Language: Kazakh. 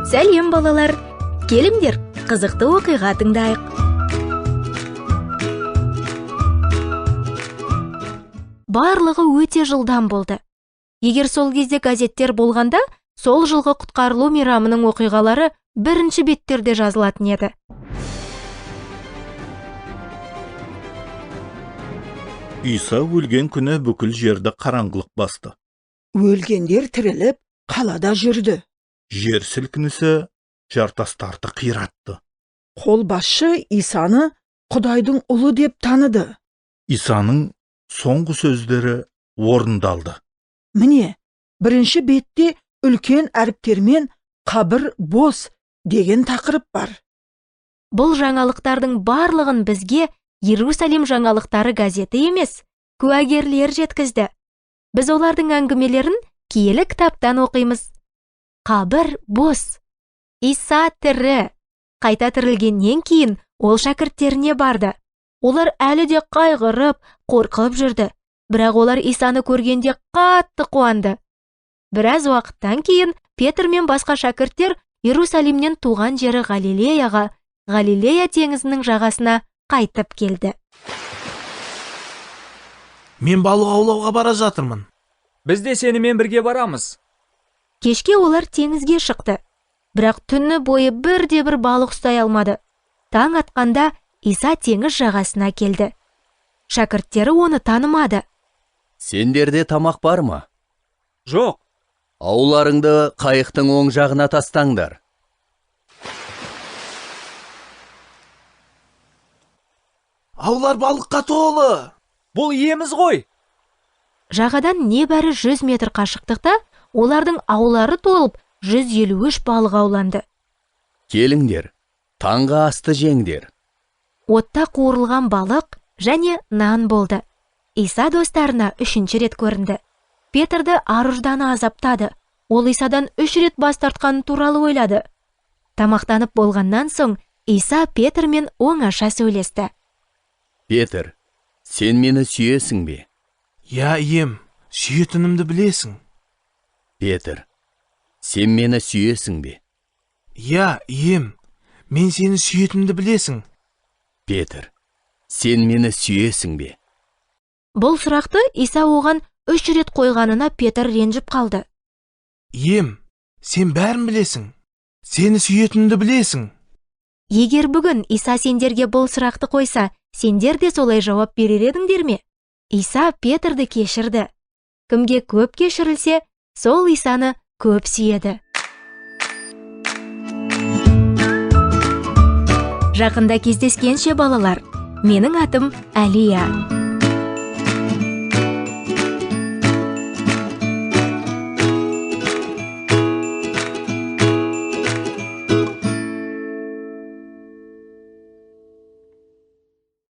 Сәлем балалар, келіңдер, қызықты оқиға тыңдайық. Барлығы өте жылдам болды. Егер сол кезде газеттер болғанда, сол жылғы құтқарылу мейрамының оқиғалары бірінші беттерде жазылатын еді. Иса өлген күні бүкіл жерді қараңғылық басты. Өлгендер тіріліп, қалада жүрді. Жер сілкінісі жартастарды қиратты. Қолбасшы Исаны Құдайдың ұлы деп таныды. Исаның соңғы сөздері орындалды. Міне, бірінші бетте үлкен әріптермен «Қабір бос» деген тақырып бар. Бұл жаңалықтардың барлығын бізге Иерусалим жаңалықтары газеті емес, куәгерлер жеткізді. Біз олардың әңгімелерін киелі кітаптан оқимыз. Қабір бос. Иса тірі. Қайта тірілгеннен кейін ол шәкірттеріне барды. Олар әлі де қайғырып, қорқып жүрді. Бірақ олар Исаны көргенде қатты қуанды. Біраз уақыттан кейін Петр мен басқа шәкірттер Иерусалимнен туған жері Галилеяға, Галилея теңізінің жағасына қайтып келді. Мен балық аулауға бара жатырмын. Біз де сенімен бірге барамыз. Кешке олар теңізге шықты. Бірақ түні бойы бірде-бір балық ұстай алмады. Таң атқанда Иса теңіз жағасына келді. Шәкірттері оны танымады. Сендерде тамақ бар ма? Жоқ. Ауларыңды қайықтың оң жағына тастаңдар. Аулар балыққа толы. Бұл иеміз ғой. Жағадан небәрі 100 метр қашықтықта олардың аулары толып 153 балық ауланды. Келіңдер, таңғы асты жеңдер. Отта қуырылған балық және нан болды. Иса достарына 3-ші рет көрінді. Петрді ар-ұжданы азаптады. Ол Исадан 3 рет бас тартқаны туралы ойлады. Тамақтанып болғаннан соң Иса Петрмен оңаша сөйлесті. Петр, сен мені сүйесің бе? Я, ием, сүйетінімді білесің. Петр, сен мені сүйесің бе? Я, ием, мен сені сүйетінімді білесің. Петр, сен мені сүйесің бе? Бұл сұрақты Иса оған 3 рет қойғанына Петр ренжіп қалды. Ием, сен бәрін білесің. Сені сүйетінімді білесің. Егер бүгін Иса сендерге бұл сұрақты қойса, сендер де солай жауап берер едіңдер ме? Иса Петрді кешірді. Кімге көп кешірілсе, сол Исаны көп сүйеді. Жақында кездескенше балалар, менің атым Әлия.